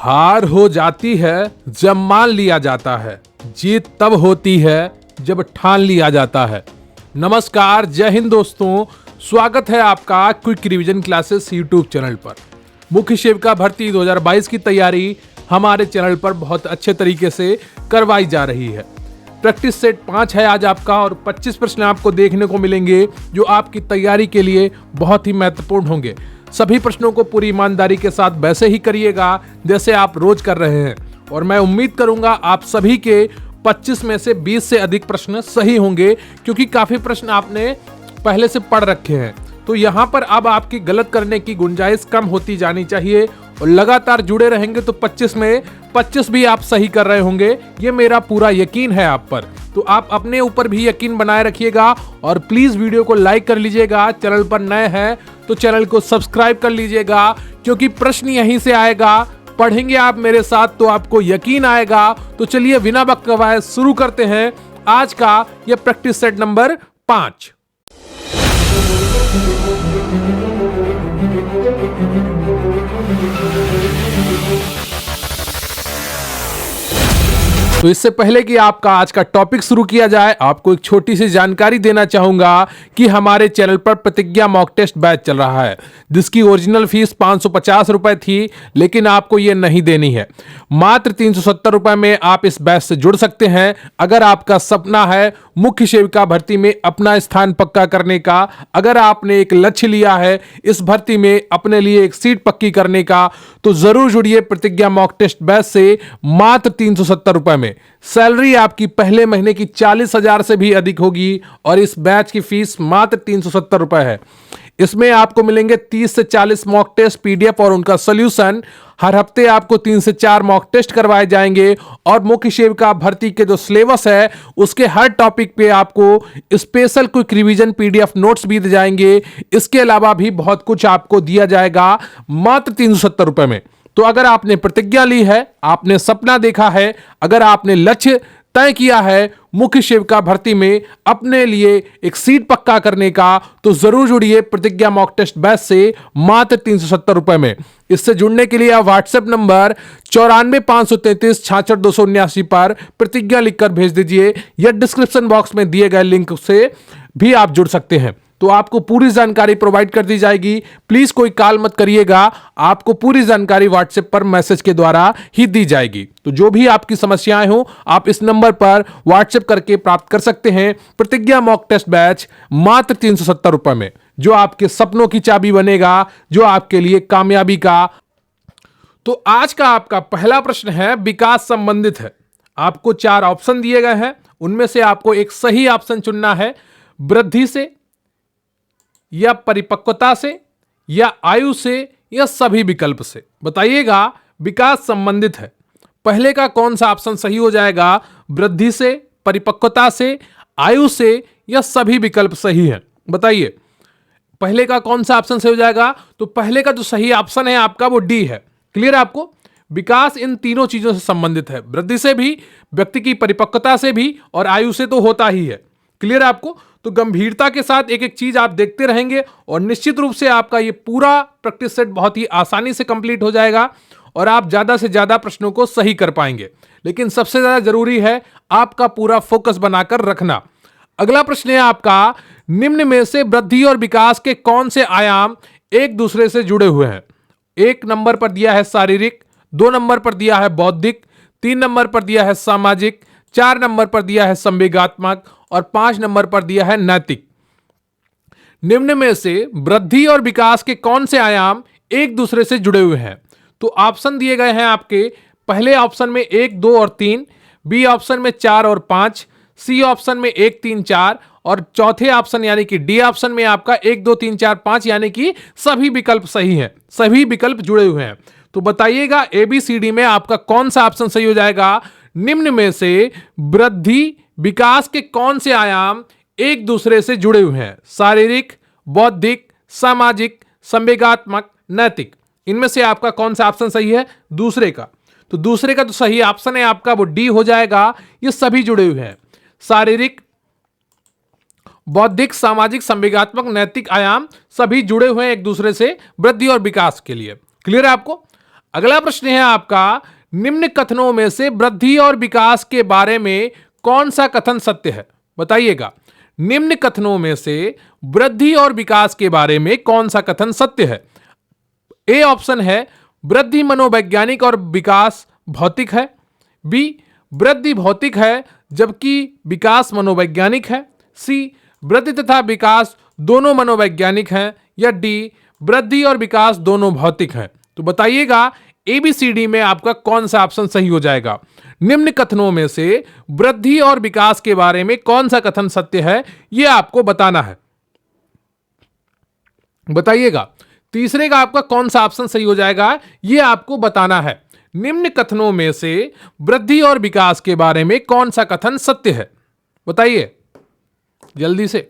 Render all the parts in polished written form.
हार हो जाती है जब मान लिया जाता है, जीत तब होती है जब ठान लिया जाता है। नमस्कार, जय हिंद दोस्तों, स्वागत है आपका quick revision classes YouTube channel पर। मुख्य सेविका भर्ती 2022 की तैयारी हमारे चैनल पर बहुत अच्छे तरीके से करवाई जा रही है। प्रैक्टिस सेट 5 है आज आपका और 25 प्रश्न आपको देखने को मिलेंगे जो आपकी तैयारी के लिए बहुत ही महत्वपूर्ण होंगे। सभी प्रश्नों को पूरी ईमानदारी के साथ वैसे ही करिएगा जैसे आप रोज कर रहे हैं और मैं उम्मीद करूंगा आप सभी के 25 में से 20 से अधिक प्रश्न सही होंगे, क्योंकि काफी प्रश्न आपने पहले से पढ़ रखे हैं। तो यहाँ पर अब आपकी गलत करने की गुंजाइश कम होती जानी चाहिए और लगातार जुड़े रहेंगे तो 25 में 25 भी आप सही कर रहे होंगे, ये मेरा पूरा यकीन है आप पर। तो आप अपने ऊपर भी यकीन बनाए रखिएगा और प्लीज वीडियो को लाइक कर लीजिएगा। चैनल पर नए हैं तो चैनल को सब्सक्राइब कर लीजिएगा, क्योंकि प्रश्न यहीं से आएगा। पढ़ेंगे आप मेरे साथ तो आपको यकीन आएगा। तो चलिए बिना वक्त गवाए शुरू करते हैं आज का यह प्रैक्टिस सेट नंबर 5। तो इससे पहले कि आपका आज का टॉपिक शुरू किया जाए, आपको एक छोटी सी जानकारी देना चाहूंगा कि हमारे चैनल पर प्रतिज्ञा मॉक टेस्ट बैच चल रहा है, जिसकी ओरिजिनल फीस 550 रुपए थी, लेकिन आपको ये नहीं देनी है। मात्र 370 रुपए में आप इस बैच से जुड़ सकते हैं। अगर आपका सपना है मुख्य सेविका भर्ती में अपना स्थान पक्का करने का, अगर आपने एक लक्ष्य लिया है इस भर्ती में अपने लिए एक सीट पक्की करने का, तो जरूर जुड़िए प्रतिज्ञा मॉक टेस्ट बैच से मात्र 370 रुपए में। सैलरी आपकी पहले महीने की 40,000 से भी अधिक होगी और इस बैच की फीस मात्र 370 रुपए है। इसमें आपको मिलेंगे 30 से 40 मॉक टेस्ट पीडीएफ और उनका सॉल्यूशन। हर हफ्ते आपको 3 से 4 मॉक टेस्ट करवाए जाएंगे और मुख्य सेविका भर्ती के जो सिलेबस है उसके हर टॉपिक पे आपको special quick revision PDF notes भी दिए जाएंगे। इसके अलावा भी बहुत कुछ आपको दिया जाएगा मात्र 370 रुपए में। तो अगर आपने प्रतिज्ञा ली है, आपने सपना देखा है, अगर आपने लक्ष्य तय किया है मुख्य सेविका भर्ती में अपने लिए एक सीट पक्का करने का, तो जरूर जुड़िए प्रतिज्ञा मॉक टेस्ट बैच से मात्र 370 रुपए में। इससे जुड़ने के लिए आप व्हाट्सएप नंबर 94 533 66 279 पर प्रतिज्ञा लिखकर भेज दीजिए या डिस्क्रिप्शन बॉक्स में दिए गए लिंक से भी आप जुड़ सकते हैं। तो आपको पूरी जानकारी प्रोवाइड कर दी जाएगी। प्लीज कोई कॉल मत करिएगा, आपको पूरी जानकारी व्हाट्सएप पर मैसेज के द्वारा ही दी जाएगी। तो जो भी आपकी समस्याएं हो आप इस नंबर पर व्हाट्सएप करके प्राप्त कर सकते हैं। प्रतिज्ञा मॉक टेस्ट बैच मात्र 370 रुपए में, जो आपके सपनों की चाबी बनेगा, जो आपके लिए कामयाबी का। तो आज का आपका पहला प्रश्न है, विकास संबंधित है। आपको 4 ऑप्शन दिए गए हैं, उनमें से आपको एक सही ऑप्शन चुनना है। वृद्धि से या परिपक्वता से या आयु से या सभी विकल्प से। बताइएगा, विकास संबंधित है, पहले का कौन सा ऑप्शन सही हो जाएगा? वृद्धि से, परिपक्वता से, आयु से या सभी विकल्प सही है? बताइए पहले का कौन सा ऑप्शन सही हो जाएगा? तो पहले का जो सही ऑप्शन है आपका वो डी है। क्लियर है आपको? विकास इन तीनों चीजों से संबंधित है, वृद्धि से भी, व्यक्ति की परिपक्वता से भी और आयु से तो होता ही है। क्लियर है आपको? तो गंभीरता के साथ एक एक चीज आप देखते रहेंगे और निश्चित रूप से आपका ये पूरा प्रैक्टिस सेट बहुत ही आसानी से कंप्लीट हो जाएगा और आप ज्यादा से ज्यादा प्रश्नों को सही कर पाएंगे। लेकिन सबसे ज्यादा जरूरी है आपका पूरा फोकस बनाकर रखना। अगला प्रश्न है आपका, निम्न में से वृद्धि और विकास के कौन से आयाम एक दूसरे से जुड़े हुए हैं? 1 नंबर पर दिया है शारीरिक, 2 नंबर पर दिया है बौद्धिक, 3 नंबर पर दिया है सामाजिक, 4 नंबर पर दिया है संवेगात्मक और 5 नंबर पर दिया है नैतिक। निम्न में से वृद्धि और विकास के कौन से आयाम एक दूसरे से जुड़े हुए हैं? तो ऑप्शन दिए गए हैं आपके, पहले ऑप्शन में 1, 2 और 3, बी ऑप्शन में 4 और 5, सी ऑप्शन में 1, 3, 4 और चौथे ऑप्शन यानी कि डी ऑप्शन में आपका 1, 2, 3, 4, 5 यानी कि सभी विकल्प सही हैं, सभी विकल्प जुड़े हुए हैं। तो बताइएगा ABCD में आपका कौन सा ऑप्शन सही हो जाएगा? निम्न में से वृद्धि विकास के कौन से आयाम एक दूसरे से जुड़े हुए हैं? शारीरिक, बौद्धिक, सामाजिक, संवेगात्मक, नैतिक। इनमें से आपका कौन सा ऑप्शन सही है? दूसरे का। तो दूसरे का जो सही ऑप्शन है आपका वो डी हो जाएगा। ये सभी जुड़े हुए हैं, शारीरिक, बौद्धिक, सामाजिक, संवेगात्मक, नैतिक आयाम सभी जुड़े हुए हैं एक दूसरे से वृद्धि और विकास के लिए। क्लियर है आपको? अगला प्रश्न है आपका, निम्न कथनों में से वृद्धि और विकास के बारे में कौन सा कथन सत्य है? बताइएगा, निम्न कथनों में से वृद्धि और विकास के बारे में कौन सा कथन सत्य है? ए ऑप्शन है वृद्धि मनोवैज्ञानिक और विकास भौतिक है। बी, वृद्धि भौतिक है जबकि विकास मनोवैज्ञानिक है। सी, वृद्धि तथा विकास दोनों मनोवैज्ञानिक हैं। या डी, वृद्धि और विकास दोनों भौतिक हैं। तो बताइएगा एबीसीडी में आपका कौन सा ऑप्शन सही हो जाएगा? निम्न कथनों में से वृद्धि और विकास के बारे में कौन सा कथन सत्य है, यह आपको बताना है। बताइएगा तीसरे का आपका कौन सा ऑप्शन सही हो जाएगा, यह आपको बताना है। निम्न कथनों में से वृद्धि और विकास के बारे में कौन सा कथन सत्य है? बताइए जल्दी से।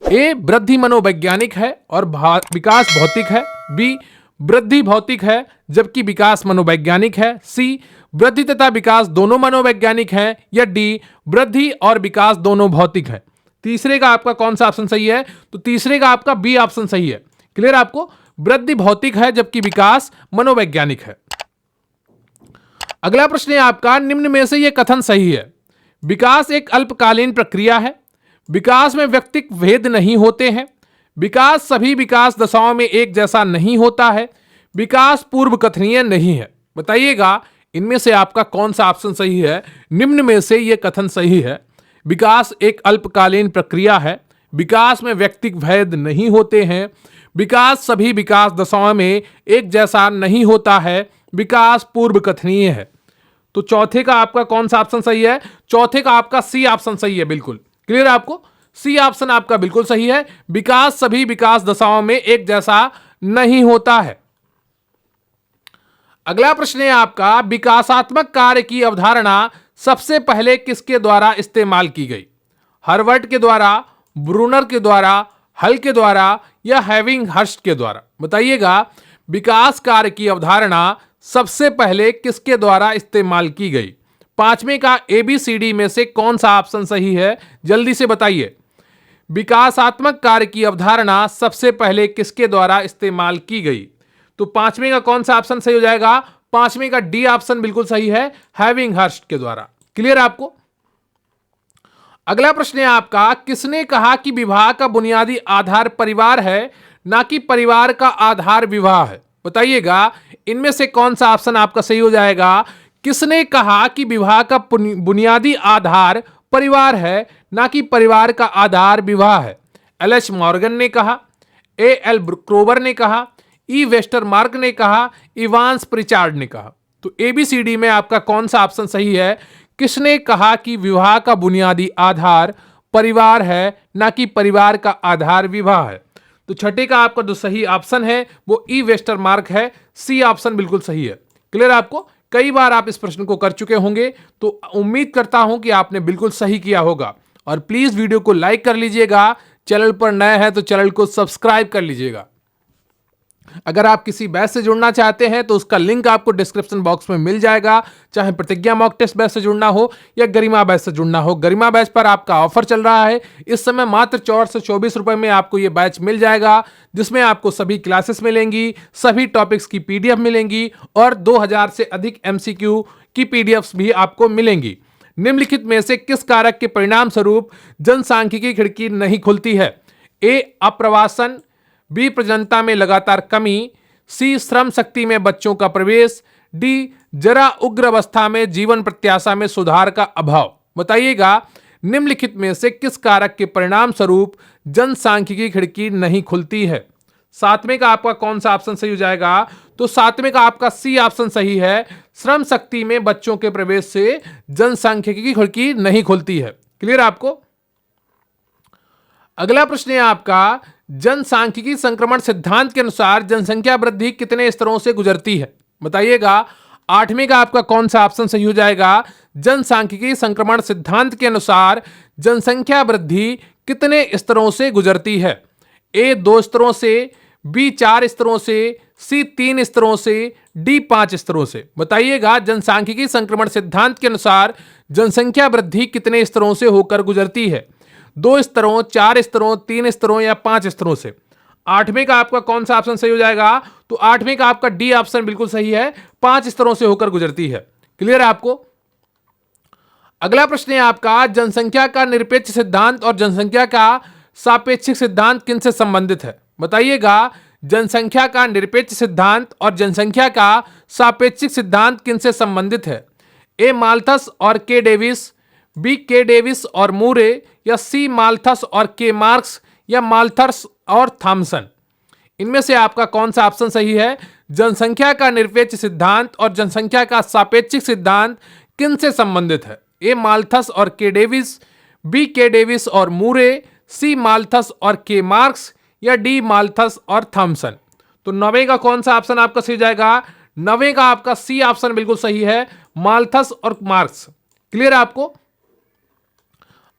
ए, वृद्धि मनोवैज्ञानिक है और विकास भौतिक है। बी, वृद्धि भौतिक है जबकि विकास मनोवैज्ञानिक है। सी, वृद्धि तथा विकास दोनों मनोवैज्ञानिक हैं। या डी, वृद्धि और विकास दोनों भौतिक हैं। तीसरे का आपका कौन सा ऑप्शन सही है? तो तीसरे का आपका बी ऑप्शन सही है। क्लियर आपको? वृद्धि भौतिक है जबकि विकास मनोवैज्ञानिक है। अगला प्रश्न है आपका, निम्न में से यह कथन सही है? विकास एक अल्पकालीन प्रक्रिया है। विकास में व्यक्तिगत भेद नहीं होते हैं। विकास सभी विकास दशाओं में एक जैसा नहीं होता है। विकास पूर्व कथनीय नहीं है। बताइएगा इनमें से आपका कौन सा ऑप्शन सही है? निम्न में से यह कथन सही है? विकास एक अल्पकालीन प्रक्रिया है। विकास में व्यक्तिगत भेद नहीं होते हैं। विकास सभी विकास दशाओं में एक जैसा नहीं होता है। विकास पूर्व कथनीय है। तो चौथे का आपका कौन सा ऑप्शन सही है? चौथे का आपका सी ऑप्शन सही है। बिल्कुल क्लियर आपको? सी ऑप्शन आपका बिल्कुल सही है। विकास सभी विकास दशाओं में एक जैसा नहीं होता है। अगला प्रश्न है आपका, विकासात्मक कार्य की अवधारणा सबसे पहले किसके द्वारा इस्तेमाल की गई? हर्वर्ट के द्वारा, ब्रूनर के द्वारा, हल के द्वारा या हैविंगहर्स्ट के द्वारा? बताइएगा विकास कार्य की अवधारणा सबसे पहले किसके द्वारा इस्तेमाल की गई? पांचवें का एबीसीडी में से कौन सा ऑप्शन सही है? जल्दी से बताइए। विकासात्मक कार्य की अवधारणा सबसे पहले किसके द्वारा इस्तेमाल की गई? तो पांचवें का कौन सा ऑप्शन सही हो जाएगा? पांचवें का डी ऑप्शन बिल्कुल सही है, हैविंगहर्स्ट के द्वारा। क्लियर आपको? अगला प्रश्न है आपका, किसने कहा कि विवाह का बुनियादी आधार परिवार है ना कि परिवार का आधार विवाह है? बताइएगा इनमें से कौन सा ऑप्शन आपका सही हो जाएगा? किसने कहा कि विवाह का बुनियादी आधार परिवार है ना कि परिवार का आधार विवाह है? एल.एच. मॉर्गन ने कहा, ए.एल. क्रोवर ने कहा, ई. वेस्टरमार्क ने कहा, इवांस प्रिचार्ड ने कहा। तो एबीसीडी में आपका कौन सा ऑप्शन सही है? किसने कहा कि विवाह का बुनियादी आधार परिवार है ना कि परिवार का आधार विवाह है? तो छठे का आपका जो सही ऑप्शन है वो ई. वेस्टरमार्क है। सी ऑप्शन बिल्कुल सही है। क्लियर आपको? कई बार आप इस प्रश्न को कर चुके होंगे, तो उम्मीद करता हूं कि आपने बिल्कुल सही किया होगा। और प्लीज वीडियो को लाइक कर लीजिएगा। चैनल पर नए हैं तो चैनल को सब्सक्राइब कर लीजिएगा। अगर आप किसी बैच से जुड़ना चाहते हैं तो उसका लिंक आपको डिस्क्रिप्शन बॉक्स में मिल जाएगा, चाहे प्रतिज्ञा मॉक टेस्ट बैच से जुड़ना हो या गरिमा बैच से जुड़ना हो। गरिमा बैच पर आपका ऑफर चल रहा है इस समय, मात्र 4 से 24 रुपए में आपको ये बैच मिल जाएगा, जिसमें आपको सभी क्लासेस मिलेंगी, सभी टॉपिक्स की पीडीएफ मिलेंगी और 2000 से अधिक एमसीक्यू की पीडीएफ्स भी आपको मिलेंगी। निम्नलिखित में से किस कारक के परिणाम स्वरूप जनसांख्यिकी खिड़की नहीं खुलती है? ए. अप्रवासन, बी. प्रजनता में लगातार कमी, सी. श्रम शक्ति में बच्चों का प्रवेश, डी. जरा उग्र अवस्था में जीवन प्रत्याशा में सुधार का अभाव। बताइएगा निम्नलिखित में से किस कारक के परिणाम स्वरूप जनसांख्यिकी खिड़की नहीं खुलती है? सातवें का आपका कौन सा ऑप्शन सही हो जाएगा? तो सातवें का आपका सी ऑप्शन सही है, श्रम शक्ति में बच्चों के प्रवेश से जनसांख्यिकी की खिड़की नहीं खुलती है। क्लियर आपको? अगला प्रश्न है आपका, जनसांख्यिकी संक्रमण सिद्धांत के अनुसार जनसंख्या वृद्धि कितने स्तरों से गुजरती है? बताइएगा आठवें का आपका कौन सा ऑप्शन सही हो जाएगा? जनसांख्यिकी संक्रमण सिद्धांत के अनुसार जनसंख्या वृद्धि कितने स्तरों से गुजरती है? ए. 2 स्तरों से, बी. 4 स्तरों से, सी. 3 स्तरों से, डी. 5 स्तरों से। बताइएगा जनसांख्यिकी संक्रमण सिद्धांत के अनुसार जनसंख्या वृद्धि कितने स्तरों से होकर गुजरती है? 2 स्तरों, 4 स्तरों, 3 स्तरों या 5 स्तरों से? 8वें का आपका कौन सा ऑप्शन सही हो जाएगा? तो 8वें का आपका डी ऑप्शन बिल्कुल सही है, 5 स्तरों से होकर गुजरती है। क्लियर है आपको? अगला प्रश्न है आपका, जनसंख्या का निरपेक्ष सिद्धांत और जनसंख्या का सापेक्षिक सिद्धांत किनसे संबंधित है? बताइएगा, जनसंख्या का निरपेक्ष सिद्धांत और जनसंख्या का सापेक्षिक सिद्धांत किनसे संबंधित है? ए माल्थस और के डेविस, बी के डेविस और मूरे, या सी माल्थस और के मार्क्स, या माल्थस और थॉमसन। इनमें से आपका कौन सा ऑप्शन सही है? जनसंख्या का निरपेक्ष सिद्धांत और जनसंख्या का सापेक्षिक सिद्धांत किनसे संबंधित है? ए माल्थस और के डेविस, बी के डेविस और मूरे, सी माल्थस और के मार्क्स, या डी माल्थस और थॉमसन। तो 9वें का कौन सा ऑप्शन आपका सही जाएगा? 9वें का आपका सी ऑप्शन बिल्कुल सही है, माल्थस और मार्क्स। क्लियर है आपको?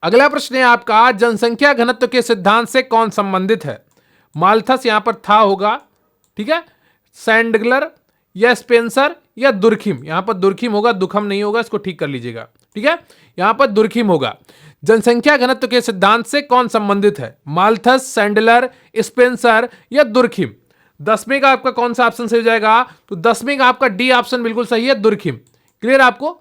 अगला प्रश्न है आपका, जनसंख्या घनत्व के सिद्धांत से कौन संबंधित है? माल्थस यहां पर था होगा, ठीक है, सैंडलर या स्पेंसर या दुर्खिम। यहां पर दुर्खिम होगा, दुखम नहीं होगा, इसको ठीक कर लीजिएगा, ठीक है, यहां पर दुर्खिम होगा। जनसंख्या घनत्व के सिद्धांत से कौन संबंधित है? माल्थस, सैंडलर, स्पेंसर या दुर्खिम। 10वें का आपका कौन सा ऑप्शन सही हो जाएगा? तो 10वें का आपका डी ऑप्शन बिल्कुल सही है, दुर्खिम। क्लियर आपको?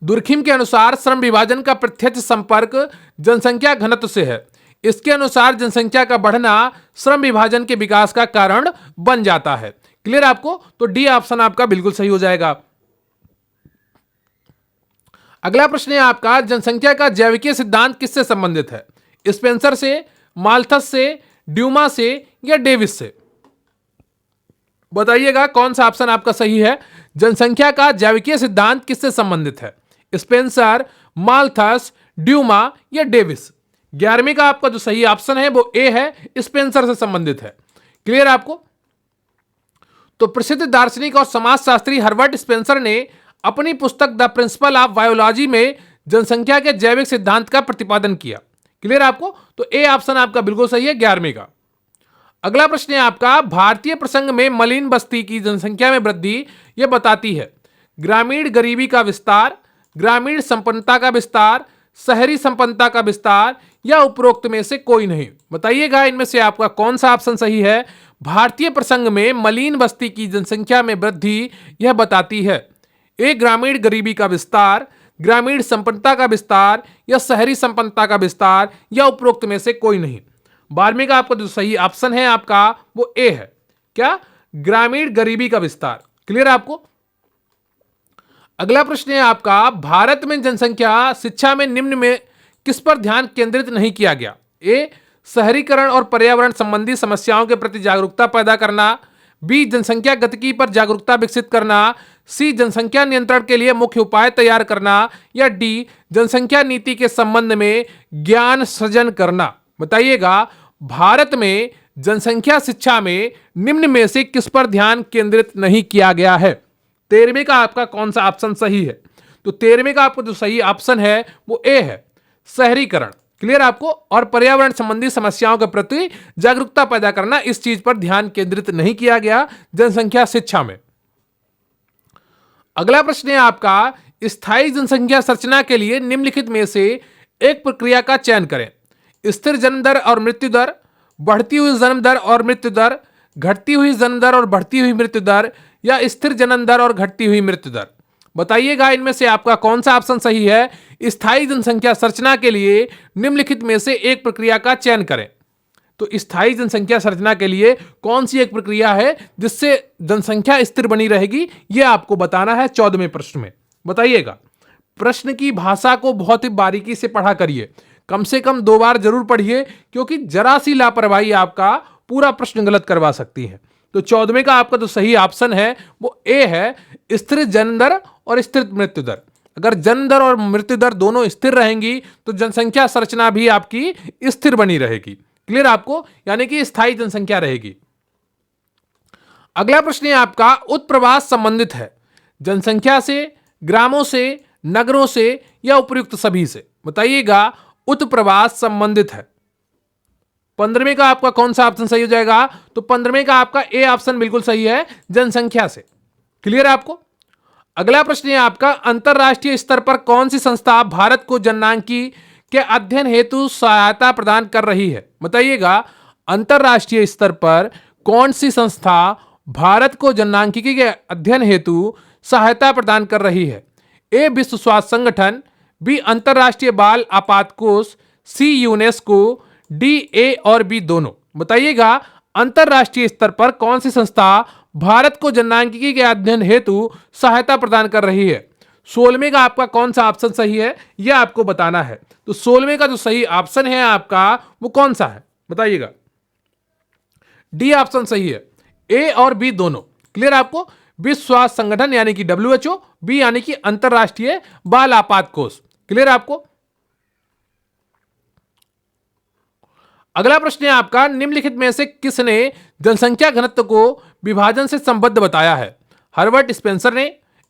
दुर्खिम के अनुसार श्रम विभाजन का प्रत्यक्ष संपर्क जनसंख्या घनत्व से है। इसके अनुसार जनसंख्या का बढ़ना श्रम विभाजन के विकास का कारण बन जाता है। क्लियर आपको? तो डी ऑप्शन आपका बिल्कुल सही हो जाएगा। अगला प्रश्न है आपका, जनसंख्या का जैविकीय सिद्धांत किससे संबंधित है? स्पेंसर से, माल्थस से, ड्यूमा से, या डेविस से। बताइएगा कौन सा ऑप्शन आपका सही है? जनसंख्या का जैविकीय सिद्धांत किससे संबंधित है? स्पेंसर, माल्थस, ड्यूमा या डेविस। 11वें का आपका जो सही ऑप्शन है वो ए है, स्पेंसर से संबंधित है। क्लियर आपको? तो प्रसिद्ध दार्शनिक और समाजशास्त्री हर्बर्ट स्पेंसर ने अपनी पुस्तक द प्रिंसिपल ऑफ बायोलॉजी में जनसंख्या के जैविक सिद्धांत का प्रतिपादन किया। क्लियर आपको? तो ए ऑप्शन आपका बिल्कुल सही है, 11वें का। अगला प्रश्न है आपका, भारतीय प्रसंग में मलिन बस्ती की जनसंख्या में वृद्धि यह बताती है ग्रामीण गरीबी का विस्तार, ग्रामीण संपन्नता का विस्तार, शहरी संपन्नता का विस्तार, या उपरोक्त में से कोई नहीं। बताइएगा इनमें से आपका कौन सा ऑप्शन सही है? भारतीय प्रसंग में मलिन बस्ती की जनसंख्या में वृद्धि यह बताती है ए ग्रामीण गरीबी का विस्तार, ग्रामीण संपन्नता का विस्तार, या शहरी संपन्नता का विस्तार, या उपरोक्त में से कोई नहीं। 12वें का आपका जो सही ऑप्शन है आपका वो ए है, क्या? ग्रामीण गरीबी का विस्तार। क्लियर आपको? अगला प्रश्न है आपका, भारत में जनसंख्या शिक्षा में निम्न में किस पर ध्यान केंद्रित नहीं किया गया? ए शहरीकरण और पर्यावरण संबंधी समस्याओं के प्रति जागरूकता पैदा करना, बी जनसंख्या गतिकी पर जागरूकता विकसित करना, सी जनसंख्या नियंत्रण के लिए मुख्य उपाय तैयार करना, या डी जनसंख्या नीति के संबंध में ज्ञान सृजन करना। बताइएगा भारत में जनसंख्या शिक्षा में निम्न में से किस पर ध्यान केंद्रित नहीं किया गया है? 13वें का आपका कौन सा ऑप्शन सही है? तो 13वें का आपका जो सही ऑप्शन है वो ए है, शहरीकरण। क्लियर आपको? और पर्यावरण संबंधी समस्याओं के प्रति जागरूकता पैदा करना, इस चीज पर ध्यान केंद्रित नहीं किया गया जनसंख्या शिक्षा में। अगला प्रश्न है आपका, स्थायी जनसंख्या संरचना के लिए निम्नलिखित में से एक प्रक्रिया का चयन करें। स्थिर जन्म दर और मृत्यु दर, बढ़ती हुई जन्म दर और मृत्यु दर, घटती हुई जन्म दर और बढ़ती हुई मृत्यु दर, या स्थिर जन्म दर और घटती हुई मृत्यु दर। बताइएगा इनमें से आपका कौन सा ऑप्शन सही है? स्थायी जनसंख्या संरचना के लिए निम्नलिखित में से एक प्रक्रिया का चयन करें। तो स्थायी जनसंख्या संरचना के लिए कौन सी एक प्रक्रिया है जिससे जनसंख्या स्थिर बनी रहेगी, यह आपको बताना है 14वें प्रश्न में। बताइएगा, प्रश्न की भाषा को बहुत ही बारीकी से पढ़ा करिए, कम से कम 2 बार जरूर पढ़िए, क्योंकि जरा सी लापरवाही आपका पूरा प्रश्न गलत करवा सकती है। तो 14वें का आपका जो सही ऑप्शन है वो ए है, स्थिर जन्म दर और स्थिर मृत्यु दर। अगर जन्म दर और मृत्यु दर दोनों स्थिर रहेंगी तो जनसंख्या संरचना भी आपकी स्थिर बनी रहेगी। क्लियर आपको? यानी कि स्थायी जनसंख्या रहेगी। अगला प्रश्न है आपका, उत्प्रवास संबंधित है जनसंख्या से, ग्रामों से, नगरों से, या उपर्युक्त सभी से। बताइएगा उत्प्रवास संबंधित है। 15वें का आपका कौन सा ऑप्शन सही हो जाएगा? तो 15वें का आपका ए ऑप्शन बिल्कुल सही है, जनसंख्या से। क्लियर है आपको? अगला प्रश्न है आपका, अंतरराष्ट्रीय स्तर पर कौन सी संस्था भारत को जननांकी के अध्ययन हेतु सहायता प्रदान कर रही है? बताइएगा अंतरराष्ट्रीय स्तर पर कौन सी संस्था भारत को जनसांख्यिकी के अध्ययन हेतु सहायता प्रदान कर रही है? ए, विश्व स्वास्थ्य संगठन, बी, अंतरराष्ट्रीय बाल आपात कोष, सी, यूनेस्को, डी, ए और बी दोनों। बताइएगा अंतरराष्ट्रीय स्तर पर कौन सी संस्था भारत को जनसांख्यिकी के अध्ययन हेतु सहायता प्रदान कर रही है? 16वें का आपका कौन सा ऑप्शन सही है यह आपको बताना है। तो 16वें का जो सही ऑप्शन है आपका वो कौन सा है बताइएगा। डी ऑप्शन सही है, ए और बी दोनों। क्लियर आपको? विश्व स्वास्थ्य संगठन यानी कि WHO, बी यानी कि अंतरराष्ट्रीय बाल आपात कोष। क्लियर आपको? अगला प्रश्न है आपका, निम्नलिखित में से किसने जनसंख्या घनत्व को विभाजन से संबद्ध बताया है? हर्बर्ट स्पेंसर ने,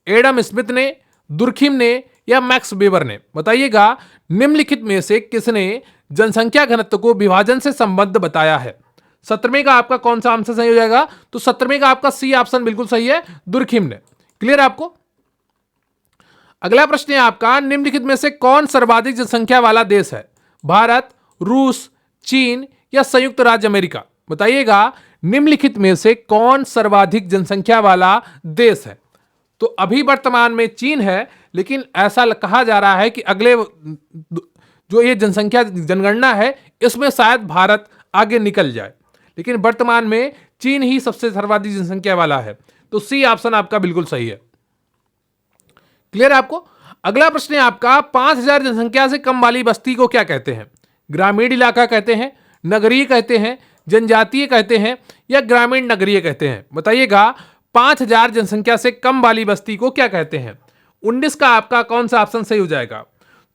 एडम स्मिथ ने, दुर्खिम ने या मैक्स वेबर ने? बताइएगा निम्नलिखित में से किसने जनसंख्या घनत्व को विभाजन से संबद्ध बताया है? 17वें का आपका कौन सा आंसर सही हो जाएगा? तो 17वें का आपका सी ऑप्शन बिल्कुल सही है, दुर्खिम ने। क्लियर आपको? अगला प्रश्न है आपका, निम्नलिखित में से कौन सर्वाधिक जनसंख्या वाला देश है? भारत, रूस, चीन या संयुक्त राज्य अमेरिका? बताइएगा निम्नलिखित में से कौन सर्वाधिक जनसंख्या वाला देश है? तो अभी वर्तमान में चीन है, लेकिन ऐसा कहा जा रहा है कि अगले जो ये जनगणना है इसमें शायद भारत आगे निकल जाए, लेकिन वर्तमान में चीन ही सबसे सर्वाधिक जनसंख्या वाला है। तो सी ऑप्शन आपका बिल्कुल सही है। क्लियर आपको? अगला प्रश्न है आपका, 5000 जनसंख्या से कम वाली बस्ती को क्या कहते हैं? ग्रामीण इलाका कहते हैं, नगरीय कहते हैं, जनजातीय कहते हैं या ग्रामीण नगरीय कहते हैं? बताइएगा 5000 जनसंख्या से कम वाली बस्ती को क्या कहते हैं? 19 का आपका कौन सा ऑप्शन सही हो जाएगा?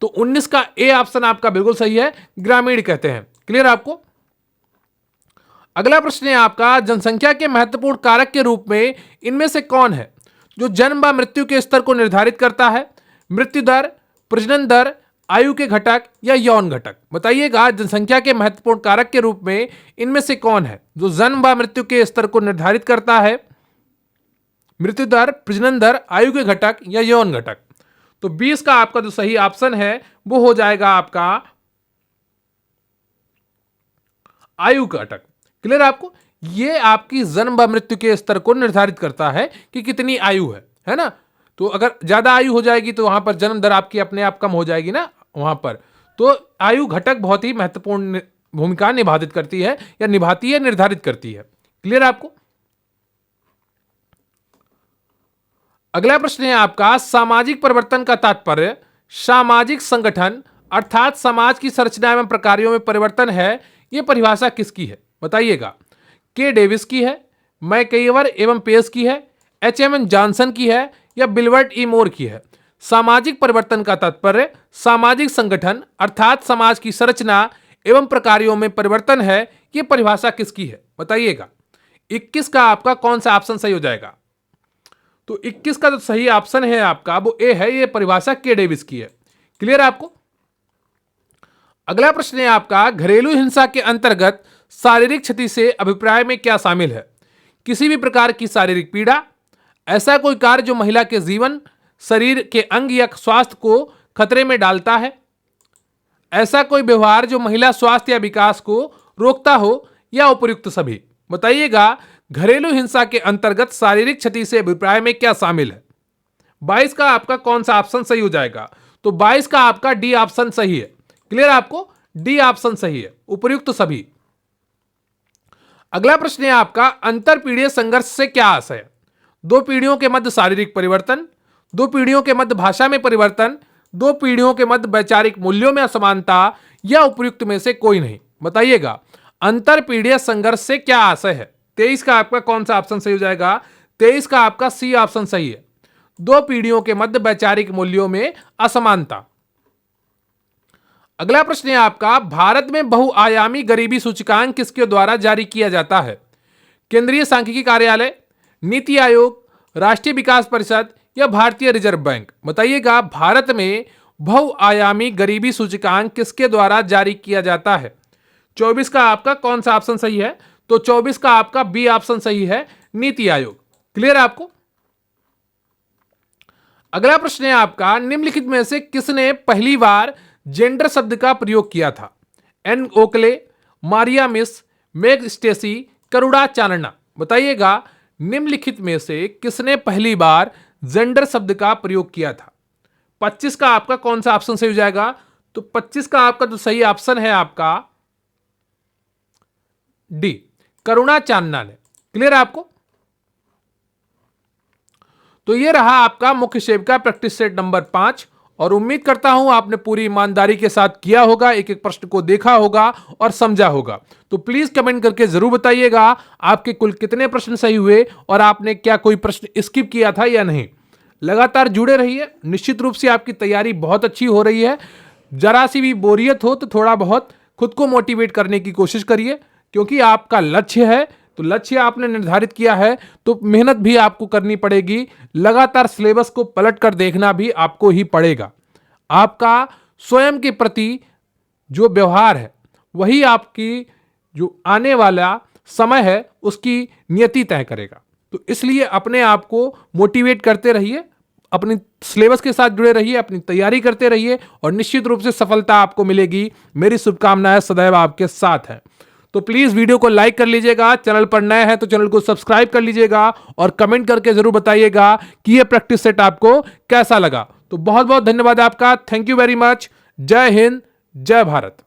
तो 19 का ए ऑप्शन आपका बिल्कुल सही है, ग्रामीण कहते हैं। क्लियर आपको? अगला प्रश्न है आपका, जनसंख्या के महत्वपूर्ण कारक के रूप में इनमें से कौन है जो जन्म व मृत्यु के स्तर को निर्धारित करता है? मृत्यु दर, प्रजनन दर, आयु के घटक या यौन घटक? बताइएगा जनसंख्या के महत्वपूर्ण कारक के रूप में इनमें से कौन है जो जन्म व मृत्यु के स्तर को निर्धारित करता है? मृत्यु दर, प्रजनन दर, आयु के घटक या यौन घटक? तो 20 का आपका जो सही ऑप्शन है वो हो जाएगा आपका आयु का घटक। क्लियर आपको? ये आपकी जन्म व मृत्यु के स्तर को निर्धारित करता है कि कितनी आयु है ना? तो अगर ज्यादा आयु हो जाएगी तो वहां पर जन्म दर आपकी अपने आप कम हो जाएगी ना वहां पर। तो आयु घटक बहुत ही महत्वपूर्ण भूमिका निभावित करती है या निभाती है, निर्धारित करती है। क्लियर आपको? अगला प्रश्न है आपका, सामाजिक परिवर्तन का तात्पर्य सामाजिक संगठन अर्थात समाज की संरचना एवं प्रकारों में परिवर्तन है। यह परिभाषा किसकी है? बताइएगा। के डेविस की है, मैकईवर एवं पेस की है, एच.एम. जॉनसन की है या बिलवर्ट ई मोर की है? सामाजिक परिवर्तन का तात्पर्य सामाजिक संगठन अर्थात समाज की संरचना एवं प्रकारों में परिवर्तन है। यह परिभाषा किसकी है? बताइएगा। 21 का आपका कौन सा ऑप्शन सही हो जाएगा? तो 21 का जो सही ऑप्शन है आपका वो ए है, यह परिभाषा के डेविस की है। क्लियर आपको? अगला प्रश्न है आपका, घरेलू हिंसा के अंतर्गत शारीरिक क्षति से अभिप्राय में क्या शामिल है? किसी भी प्रकार की शारीरिक पीड़ा, ऐसा कोई कार्य जो महिला के जीवन, शरीर के अंग या स्वास्थ्य को खतरे में डालता है, ऐसा कोई व्यवहार जो महिला स्वास्थ्य या विकास को रोकता हो या उपयुक्त सभी? बताइएगा घरेलू हिंसा के अंतर्गत शारीरिक क्षति से अभिप्राय में क्या शामिल है? 22 का आपका कौन सा ऑप्शन सही हो जाएगा? तो 22 का आपका डी ऑप्शन सही है। क्लियर आपको? डी ऑप्शन सही है, उपयुक्त सभी। अगला प्रश्न है आपका, अंतरपीढ़ीय संघर्ष से क्या आशय है? दो पीढ़ियों के मध्य शारीरिक परिवर्तन, दो पीढ़ियों के मध्य भाषा में परिवर्तन, दो पीढ़ियों के मध्य वैचारिक मूल्यों में असमानता या उपयुक्त में से कोई नहीं? बताइएगा अंतरपीढ़ीय संघर्ष से क्या आशय है? 23 का आपका कौन सा ऑप्शन सही हो जाएगा? 23 का आपका सी ऑप्शन सही है, दो पीढ़ियों के मध्य वैचारिक मूल्यों में असमानता। अगला प्रश्न है आपका, भारत में बहुआयामी गरीबी सूचकांक किसके द्वारा जारी किया जाता है? केंद्रीय सांख्यिकी कार्यालय, नीति आयोग, राष्ट्रीय विकास परिषद या भारतीय रिजर्व बैंक? बताइएगा भारत में बहुआयामी गरीबी सूचकांक किसके द्वारा जारी किया जाता है? 24 का आपका कौन सा ऑप्शन सही है? तो 24 का आपका बी ऑप्शन सही है, नीति आयोग। क्लियर आपको? अगला प्रश्न है आपका, निम्नलिखित में से किसने पहली बार जेंडर शब्द का प्रयोग किया था? एन ओकले, मारिया मिस, मेघ स्टेसी, करुणा चानना। बताइएगा निम्नलिखित में से किसने पहली बार जेंडर शब्द का प्रयोग किया था? 25 का आपका कौन सा ऑप्शन सही हो जाएगा? तो 25 का आपका जो सही ऑप्शन है आपका डी, करुणा चानना ने। क्लियर है आपको? तो ये रहा आपका मुख्य सेविका प्रैक्टिस सेट नंबर 5 और उम्मीद करता हूं आपने पूरी ईमानदारी के साथ किया होगा, एक एक प्रश्न को देखा होगा और समझा होगा। तो प्लीज कमेंट करके जरूर बताइएगा आपके कुल कितने प्रश्न सही हुए और आपने क्या कोई प्रश्न स्किप किया था या नहीं। लगातार जुड़े रहिए, निश्चित रूप से आपकी तैयारी बहुत अच्छी हो रही है। जरा सी भी बोरियत हो तो थोड़ा बहुत खुद को मोटिवेट करने की कोशिश करिए, क्योंकि आपका लक्ष्य है, तो लक्ष्य आपने निर्धारित किया है तो मेहनत भी आपको करनी पड़ेगी। लगातार सिलेबस को पलट कर देखना भी आपको ही पड़ेगा। आपका स्वयं के प्रति जो व्यवहार है वही आपकी जो आने वाला समय है उसकी नियति तय करेगा। तो इसलिए अपने आप को मोटिवेट करते रहिए, अपनी सिलेबस के साथ जुड़े रहिए, अपनी तैयारी करते रहिए और निश्चित रूप से सफलता आपको मिलेगी। मेरी शुभकामनाएं सदैव आपके साथ है। तो प्लीज वीडियो को लाइक कर लीजिएगा, चैनल पर नए हैं तो चैनल को सब्सक्राइब कर लीजिएगा और कमेंट करके जरूर बताइएगा कि यह प्रैक्टिस सेट आपको कैसा लगा। तो बहुत बहुत धन्यवाद आपका। Thank you very much. जय हिंद, जय भारत।